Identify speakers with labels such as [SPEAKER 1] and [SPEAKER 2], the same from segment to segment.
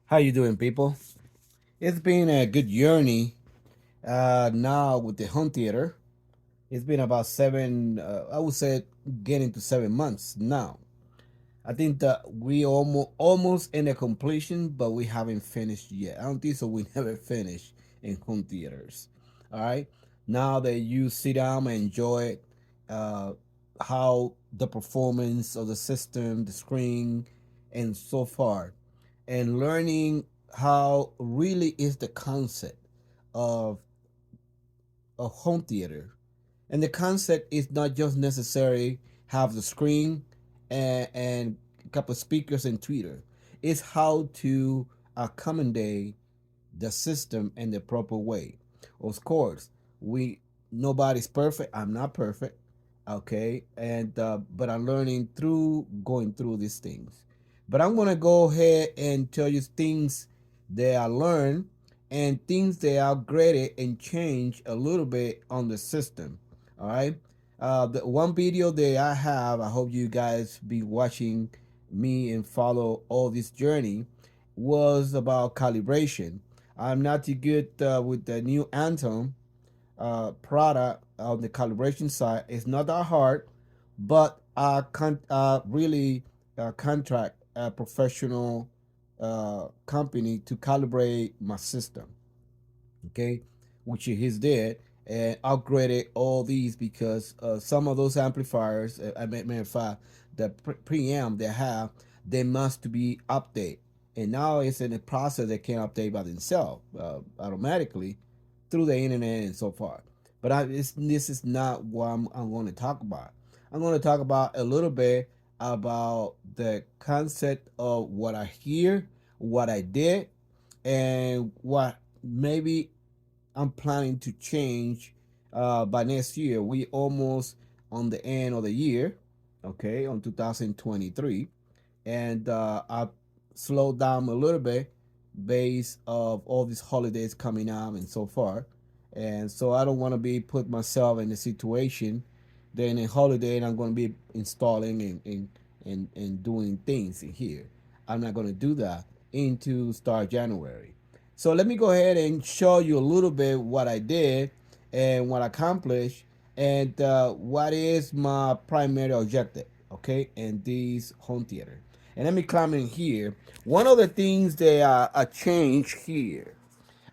[SPEAKER 1] How you doing, people? It's been a good journey now with the home theater. It's been about I would say, getting to 7 months now. I think that we almost in a completion, but we haven't finished yet. I don't think so. We never finished in home theaters. All right. Now that you sit down and enjoy it, uh, how the performance of the system, the screen, and so far, and learning how really is the concept of a home theater. And the concept is not just necessary have the screen and a couple of speakers and tweeter. It's how to accommodate the system in the proper way. Of course, we nobody's perfect. I'm not perfect, okay, and but I'm learning through going through these things. But I'm gonna go ahead and tell you things that I learned and things that I upgraded and changed a little bit on the system. All right. The one video that I have, I hope you guys be watching me and follow all this journey, was about calibration. I'm not too good with the new Anthem product on the calibration side. It's not that hard, but I can't really contract a professional company to calibrate my system, okay, which is there, and upgraded all these because some of those amplifiers, matter of fact, the preamp they have, they must be updated, and now it's in a process that can update by themselves automatically through the internet and so forth. But this is not what I'm going to talk about. I'm going to talk about a little bit about the concept of what I hear, what I did, and what maybe I'm planning to change by next year. We almost on the end of the year, okay, on 2023, and I slowed down a little bit based of all these holidays coming up and so far, and so I don't want to be put myself in a situation. Then in holiday, and I'm going to be installing and doing things in here. I'm not going to do that into start January. So let me go ahead and show you a little bit what I did and what I accomplished and what is my primary objective, okay, in this home theater. And let me comment here. One of the things that I changed here,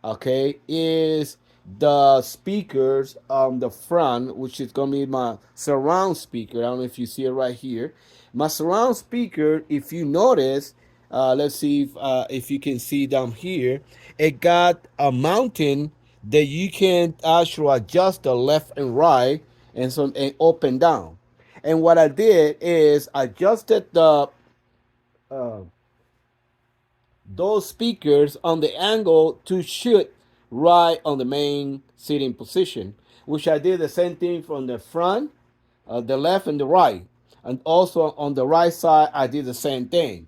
[SPEAKER 1] okay, is the speakers on the front, which is going to be my surround speaker. I don't know if you see it right here. My surround speaker, if you notice, let's see if you can see down here, it got a mountain that you can actually adjust the left and right and up and down. And what I did is adjusted the uh, those speakers on the angle to shoot right on the main sitting position, which I did the same thing from the front, the left and the right. And also on the right side, I did the same thing.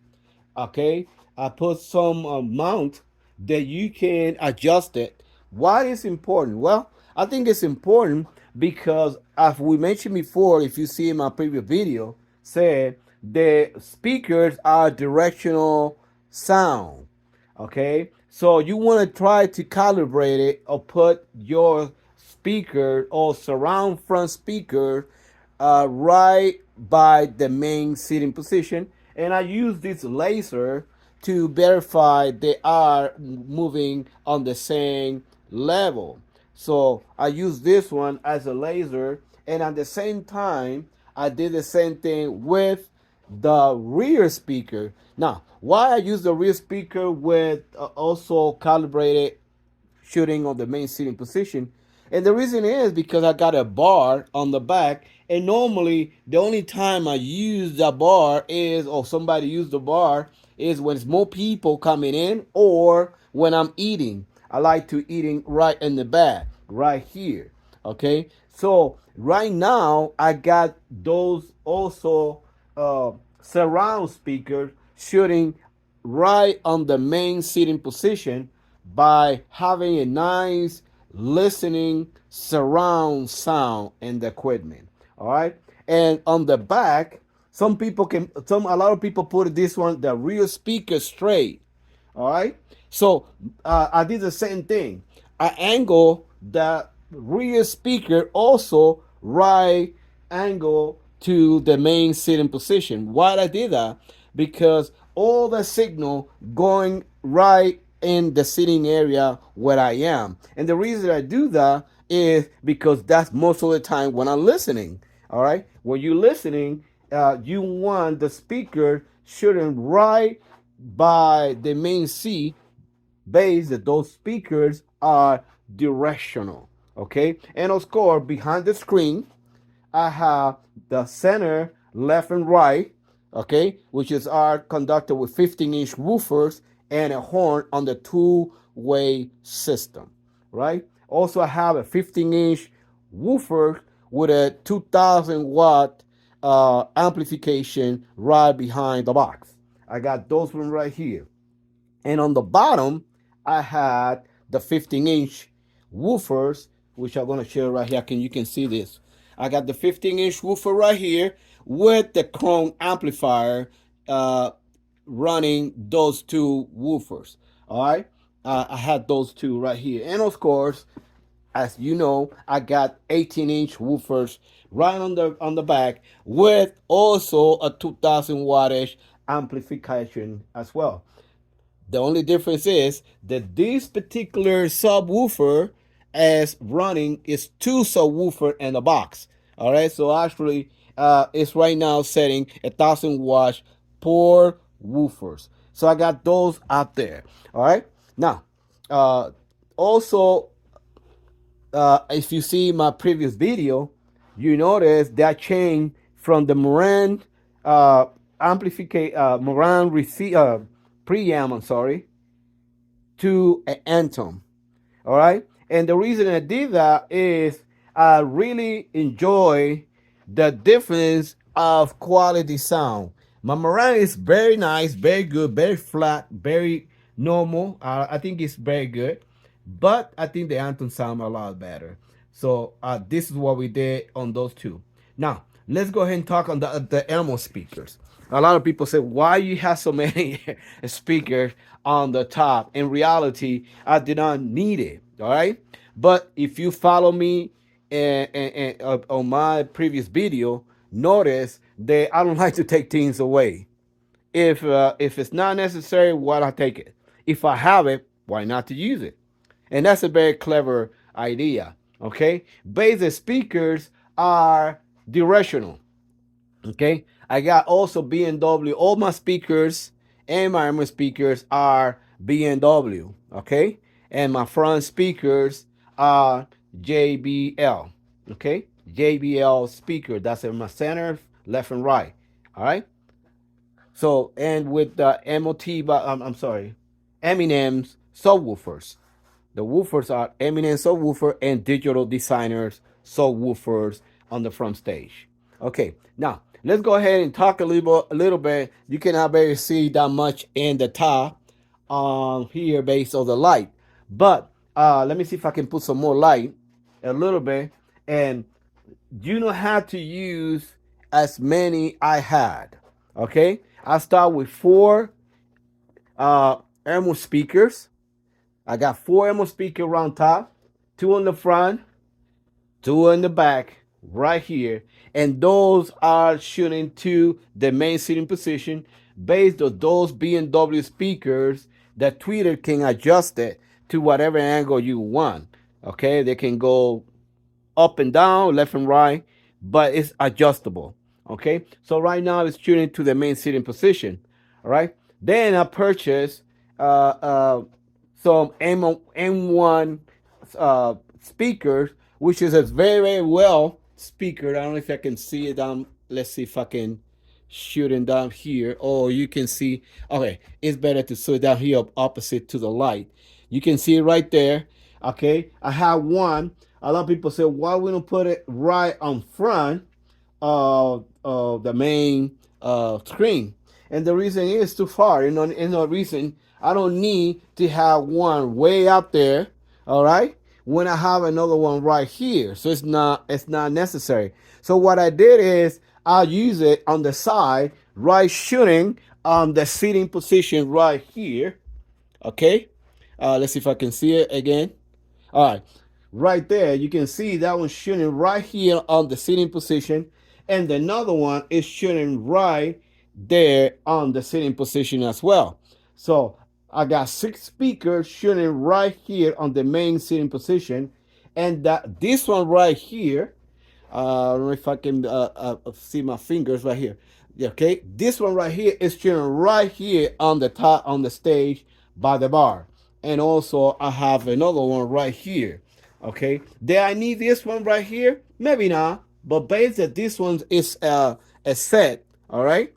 [SPEAKER 1] Okay, I put some mount that you can adjust it. Why is important? Well, I think it's important because as we mentioned before, if you see in my previous video, said the speakers are directional sound. Okay, so you want to try to calibrate it or put your speaker or surround front speaker right by the main sitting position, and I use this laser to verify they are moving on the same level. So I use this one as a laser, and at the same time I did the same thing with the rear speaker. Now, why I use the rear speaker with also calibrated shooting on the main seating position. And the reason is because I got a bar on the back, and normally the only time I use the bar is, or somebody use the bar, is when it's more people coming in or when I'm eating. I like to eating right in the back, right here. Okay, so right now I got those also surround speakers shooting right on the main seating position by having a nice listening surround sound in the equipment. All right. And on the back, a lot of people put this one, the rear speaker straight. All right. So I did the same thing. I angle the rear speaker also right angle to the main sitting position. Why I did that? Because all the signal going right in the sitting area where I am. And the reason I do that is because that's most of the time when I'm listening. All right. When you're listening, you want the speaker shooting right by the main C base that those speakers are directional. Okay. And of course, behind the screen, I have the center, left and right, okay, which is our conductor with 15-inch woofers and a horn on the two-way system, right? Also, I have a 15-inch woofer with a 2,000 watt amplification right behind the box. I got those one right here. And on the bottom, I had the 15-inch woofers, which I'm going to show right here. You can see this. I got the 15-inch woofer right here with the Chrome amplifier uh, running those two woofers. All right. I had those two right here. And of course, as you know, I got 18-inch woofers right on the back with also a 2,000 wattage amplification as well. The only difference is that this particular subwoofer is running is two subwoofer in a box. All right, so actually, it's right now setting 1,000 watts per woofers. So I got those out there. All right, now also if you see my previous video, you notice that change from the Moran amplification, Moran preamp, I'm sorry, to an Anthem. All right. And the reason I did that is I really enjoy the difference of quality sound. My Moran is very nice, very good, very flat, very normal. I think it's very good. But I think the Anthem sound a lot better. So this is what we did on those two. Now, let's go ahead and talk on the Elmo speakers. A lot of people say, why you have so many speakers on the top? In reality, I did not need it. All right. But if you follow me on my previous video, notice that I don't like to take things away. If it's not necessary, why not take it? If I have it, why not to use it? And that's a very clever idea. Okay. Basic speakers are directional. Okay, I got also BMW. All my speakers and my rear speakers are BMW. Okay, and my front speakers are JBL. Okay, JBL speaker. That's in my center, left and right. All right. So and with the MOT, but I'm sorry, Eminem's subwoofers. The woofers are Eminem subwoofer and Digital Designers subwoofers on the front stage. Okay, now let's go ahead and talk a little bit. You cannot barely see that much in the top here based on the light. But let me see if I can put some more light a little bit. And you know how to use as many I had. Okay, I start with four Elmo speakers. I got four Elmo speakers around top, two on the front, two in the back, right here. And those are shooting to the main seating position based on those BMW speakers that Twitter can adjust it to whatever angle you want. Okay, they can go up and down, left and right, but it's adjustable. Okay, so right now it's tuning to the main seating position. All right, then I purchased some M1 speakers, which is a very, very well speaker. I don't know if I can see it down. Let's see if I can shoot it down here. Oh, you can see. Okay, it's better to sit down here opposite to the light. You can see it right there. Okay, I have one. A lot of people say, why we don't put it right on front of the main screen? And the reason is too far. No reason. I don't need to have one way up there. All right. When I have another one right here, so it's not necessary. So what I did is I'll use it on the side, right, shooting on the seating position right here. Okay, let's see if I can see it again. All right, right there, you can see that one's shooting right here on the sitting position, and another one is shooting right there on the sitting position as well. So I got 6 speakers shooting right here on the main sitting position, and that this one right here, I don't know if I can see my fingers right here. Yeah, okay, this one right here is shooting right here on the top on the stage by the bar, and also I have another one right here. Okay, do I need this one right here? Maybe not, but based that this one is a set. All right,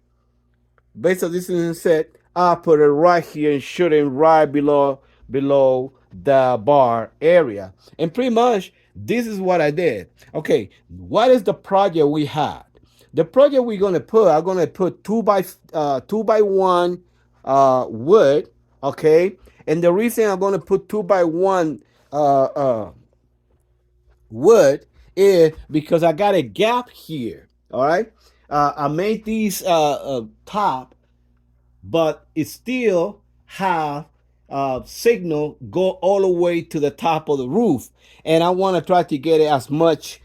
[SPEAKER 1] based on this is set, I put it right here and shooting right below the bar area. And pretty much this is what I did. Okay, what is the project we had? The project we're gonna put, I'm gonna put 2x1 wood. Okay, and the reason I'm gonna put 2x1 wood is because I got a gap here. All right, I made these top, but it still have signal go all the way to the top of the roof, and I want to try to get it as much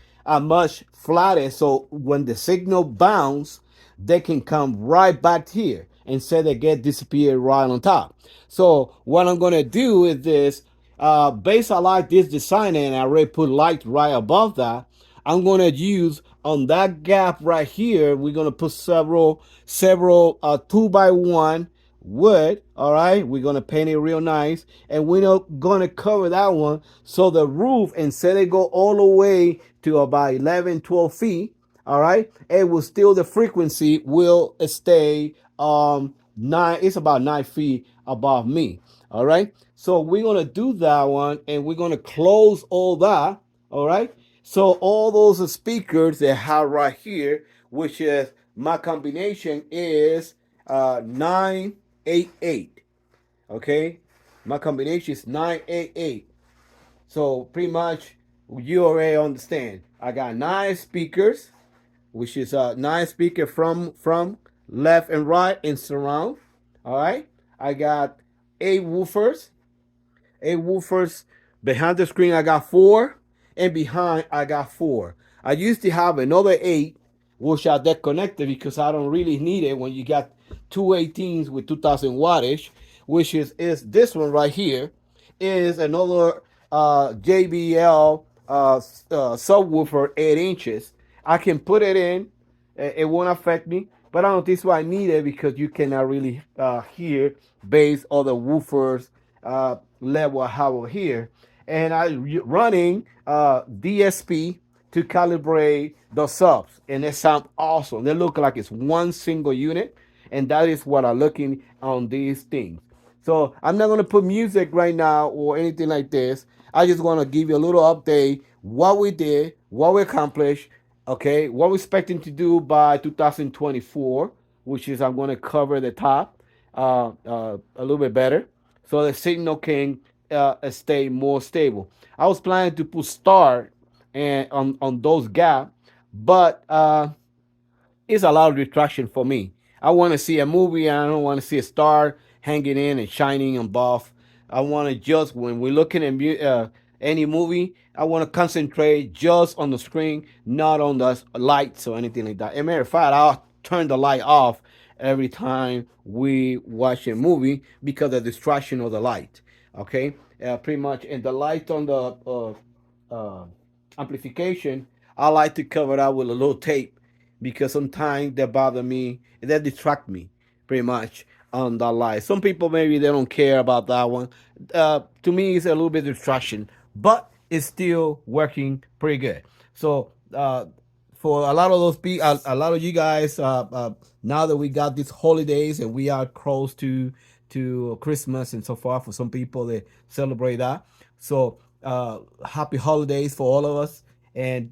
[SPEAKER 1] flatter, so when the signal bounce, they can come right back here instead of get disappeared right on top. So what I'm gonna do is this. Based I like this design, and I already put light right above that. I'm gonna use on that gap right here. We're gonna put several 2x1 wood. All right, we're gonna paint it real nice, and we're not gonna cover that one so the roof, instead of go all the way to about 11-12 feet, all right, it will still, the frequency will stay 9, it's about 9 feet above me. All right, so we're gonna do that one, and we're gonna close all that. All right, so all those speakers they have right here, which is my combination is 988. Okay, my combination is 988. So pretty much you already understand. I got 9 speakers, which is 9 speaker from left and right in surround. All right, I got 8 woofers. 8 woofers. Behind the screen, I got 4. And behind, I got 4. I used to have another 8, which I disconnected because I don't really need it when you got 218s with 2000 wattage, which is this one right here, is another JBL subwoofer 8 inches. I can put it in, it won't affect me, but I don't think so I need it because you cannot really hear bass or the woofers level I have over here. And I running DSP to calibrate the subs, and they sound awesome. They look like it's one single unit, and that is what I'm looking on these things. So I'm not gonna put music right now or anything like this. I just want to give you a little update what we did, what we accomplished, okay, what we're expecting to do by 2024, which is I'm going to cover the top a little bit better, so the signal can stay more stable. I was planning to put start and on those gaps, but it's a lot of distraction for me. I want to see a movie, and I don't want to see a star hanging in and shining above. I want to just, when we're looking at any movie, I want to concentrate just on the screen, not on the lights or anything like that. As a matter of fact, I'll turn the light off every time we watch a movie because of the distraction of the light. Okay, pretty much. And the light on the amplification, I like to cover that with a little tape because sometimes they bother me, they distract me pretty much on that light. Some people maybe they don't care about that one. To me, it's a little bit distraction, but it's still working pretty good. So for a lot of those people, a lot of you guys, now that we got these holidays and we are close to Christmas and so far, for some people they celebrate that. So happy holidays for all of us, and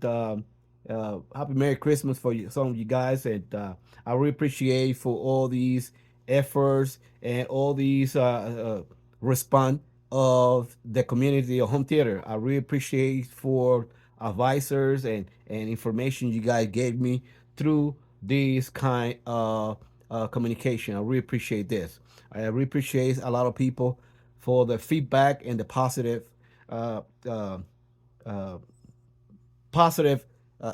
[SPEAKER 1] happy Merry Christmas for you, some of you guys, and I really appreciate for all these efforts and all these response of the community of home theater. I really appreciate for advisors and information you guys gave me through this kind of communication. I really appreciate this. I really appreciate a lot of people. for the feedback and the positive uh, uh, uh, positive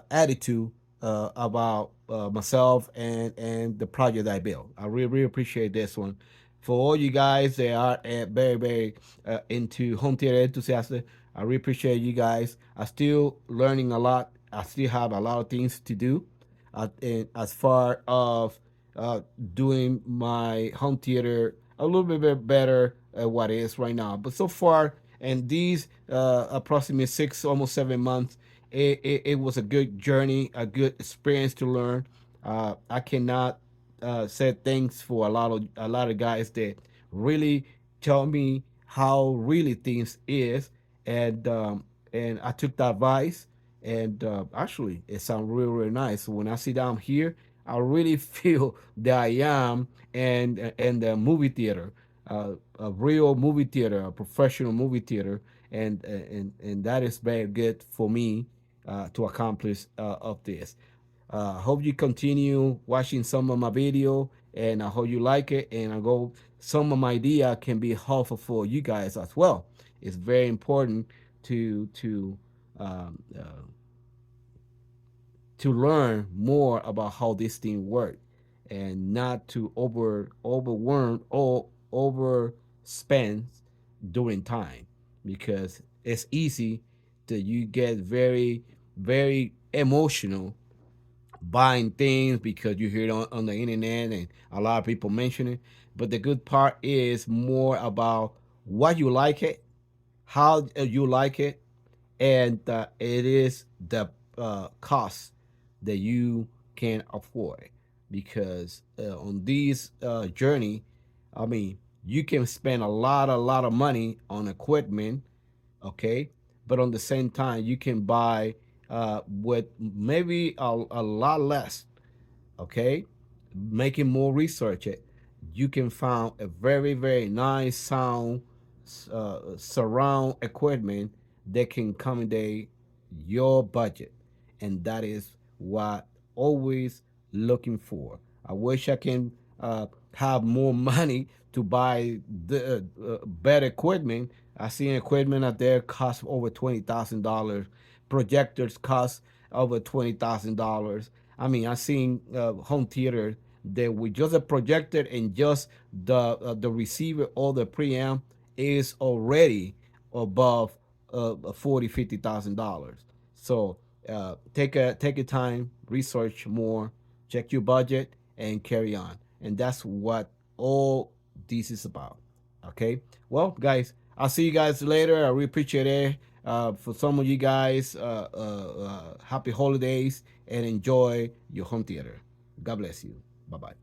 [SPEAKER 1] attitude about myself and the project I built. I really, really appreciate this one. For all you guys that are very, very into home theater enthusiasts, I really appreciate you guys. I'm still learning a lot. I still have a lot of things to do. And as far of uh, doing my home theater a little bit better at what it is right now. But so far, in these approximately 6, almost 7 months, it was a good journey, a good experience to learn. I cannot say thanks for a lot of guys that really tell me how really things is, and I took that advice, and actually it sounds really really nice. When I sit down here, I really feel that I am and the movie theater, a real movie theater, a professional movie theater, and that is very good for me to accomplish of this. Hope you continue watching some of my video, and I hope you like it. And I go some of my idea can be helpful for you guys as well. It's very important to um, uh, to learn more about how this thing works, and not to overworm or overspend during time, because it's easy that you get very very emotional buying things because you hear it on the internet and a lot of people mention it. But the good part is more about what you like it, how you like it, and it is the cost that you can afford. Because on these journey, I mean, you can spend a lot of money on equipment, okay, but on the same time you can buy with maybe a lot less, okay, making more research it, you can find a very very nice sound surround equipment that can accommodate your budget. And that is what always looking for. I wish I can have more money to buy the better equipment. I seen equipment out there cost over $20,000. Projectors cost over $20,000. I mean, I seen home theater that with just a projector and just the receiver or the preamp is already above 40, $50,000. So take a time, research more, check your budget, and carry on. And that's what all this is about. Okay. Well, guys, I'll see you guys later. I really appreciate it. For some of you guys, happy holidays and enjoy your home theater. God bless you. Bye bye.